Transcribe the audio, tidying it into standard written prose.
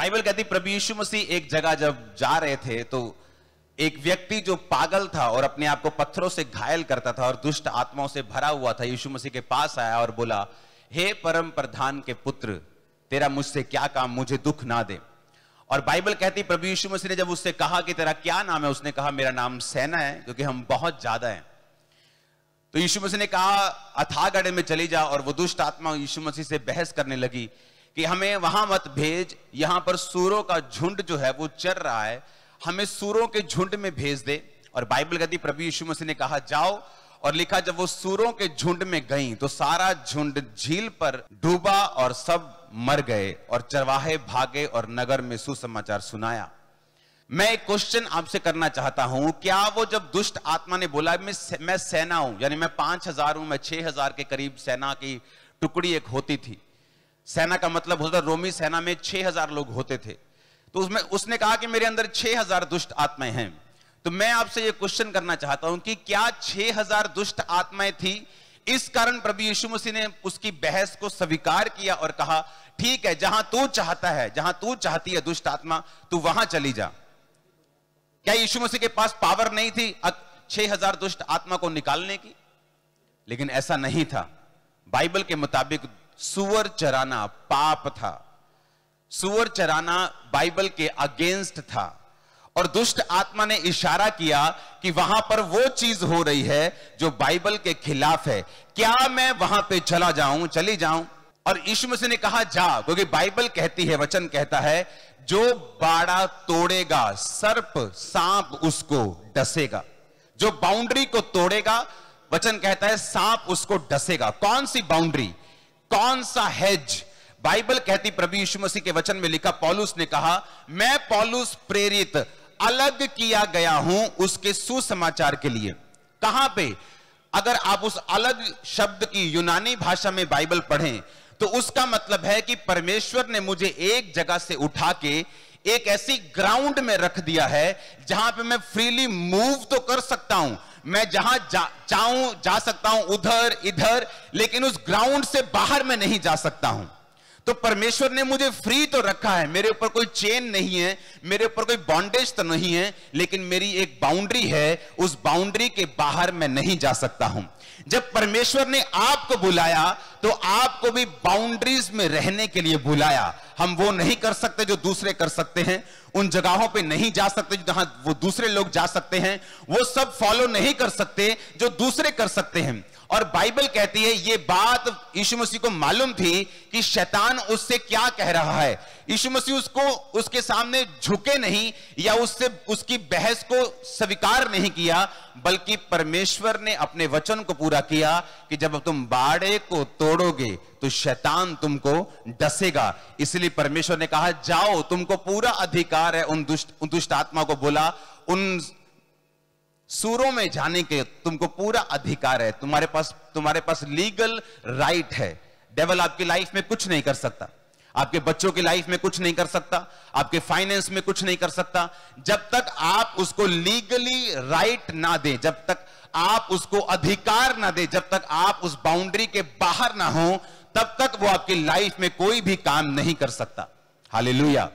Bible कहती प्रभु यीशु मसीह एक जगह जब जा रहे थे तो एक व्यक्ति जो पागल था और अपने आप को पत्थरों से घायल करता था और दुष्ट आत्माओं से भरा हुआ था, यीशु मसीह के पास आया और बोला, हे परम प्रधान के पुत्र, तेरा मुझसे क्या काम, मुझे दुख ना दे। और बाइबल कहती प्रभु यीशु मसीह ने जब उससे कहा कि तेरा क्या नाम है, उसने कहा मेरा नाम सेना है, क्योंकि हम बहुत ज्यादा हैं। तो यीशु मसीह ने कहा अथाह गड्ढे में चली जा, और वो दुष्ट आत्मा यीशु मसीह से बहस करने लगी कि हमें वहां मत भेज, यहां पर सूरों का झुंड जो है वो चर रहा है, हमें सूरों के झुंड में भेज दे। और बाइबल कहती प्रभु यीशु मसीह ने कहा जाओ, और लिखा जब वो सूरों के झुंड में गई तो सारा झुंड झील पर डूबा और सब मर गए, और चरवाहे भागे और नगर में सुसमाचार सुनाया। मैं एक क्वेश्चन आपसे करना चाहता हूं, क्या वो जब दुष्ट आत्मा ने बोला मैं सेना हूं, यानी मैं 5000 हूं, मैं 6000 के करीब सेना की टुकड़ी एक होती थी। सेना का मतलब होता रोमी सेना में 6000 लोग होते थे। तो उसमें उसने कहा कि मेरे अंदर 6000 दुष्ट आत्माएं हैं। तो मैं आपसे यह क्वेश्चन करना चाहता हूं कि क्या 6000 दुष्ट आत्माएं थी? इस कारण प्रभु यीशु मसीह ने उसकी बहस को स्वीकार किया और कहा ठीक है, जहां तू चाहता है, जहां तू चाहती है दुष्ट आत्मा, तू वहां चली जा। क्या यीशु मसीह के पास पावर नहीं थी 6000 दुष्ट आत्मा को निकालने की? लेकिन ऐसा नहीं था। बाइबल के मुताबिक सुअर चराना पाप था, सुअर चराना बाइबल के अगेंस्ट था, और दुष्ट आत्मा ने इशारा किया कि वहां पर वो चीज हो रही है जो बाइबल के खिलाफ है। क्या मैं वहां पे चला जाऊं, चली जाऊं? और यीशु मसीह ने कहा जा, क्योंकि बाइबल कहती है, वचन कहता है, जो बाड़ा तोड़ेगा सर्प सांप उसको डसेगा। जो बाउंड्री को तोड़ेगा, वचन कहता है सांप उसको डसेगा। कौन सी बाउंड्री, कौन सा हेज? बाइबल कहती प्रभु यीशु मसीह के वचन में लिखा, पौलुस ने कहा मैं पौलुस प्रेरित अलग किया गया हूं उसके सुसमाचार के लिए। कहां पे? अगर आप उस अलग शब्द की यूनानी भाषा में बाइबल पढ़ें तो उसका मतलब है कि परमेश्वर ने मुझे एक जगह से उठा के एक ऐसी ग्राउंड में रख दिया है जहां पे मैं फ्रीली मूव तो कर सकता हूं, मैं जहां चाहूं जा सकता हूं, उधर इधर, लेकिन उस ग्राउंड से बाहर मैं नहीं जा सकता हूं। तो परमेश्वर ने मुझे फ्री तो रखा है, मेरे ऊपर कोई चेन नहीं है, मेरे ऊपर कोई बॉन्डेज तो नहीं है, लेकिन मेरी एक बाउंड्री है, उस बाउंड्री के बाहर मैं नहीं जा सकता हूं। जब परमेश्वर ने आपको बुलाया तो आपको भी बाउंड्रीज में रहने के लिए बुलाया। हम वो नहीं कर सकते जो दूसरे कर सकते हैं, उन जगहों पे नहीं जा सकते जहां वो दूसरे लोग जा सकते हैं, वो सब फॉलो नहीं कर सकते जो दूसरे कर सकते हैं। और बाइबल कहती है ये बात यीशु मसीह को मालूम थी कि शैतान उससे क्या कह रहा है। यीशु मसीह उसको उसके सामने झुके नहीं या उससे उसकी बहस को स्वीकार नहीं किया, बल्कि परमेश्वर ने अपने वचन को पूरा किया कि जब तुम बाड़े को तोड़ोगे तो शैतान तुमको डसेगा। इसलिए परमेश्वर ने कहा जाओ, तुमको पूरा अधिकार है। उन दुष्ट आत्मा को बोला उन सूरों में जाने के तुमको पूरा अधिकार है, तुम्हारे पास लीगल राइट है। डेविल आपकी लाइफ में कुछ नहीं कर सकता, आपके बच्चों की लाइफ में कुछ नहीं कर सकता, आपके फाइनेंस में कुछ नहीं कर सकता, जब तक आप उसको लीगली राइट ना दें, जब तक आप उसको अधिकार ना दें, जब तक आप उस बाउंड्री के बाहर ना हो, तब तक वो आपकी लाइफ में कोई भी काम नहीं कर सकता। हालेलुया।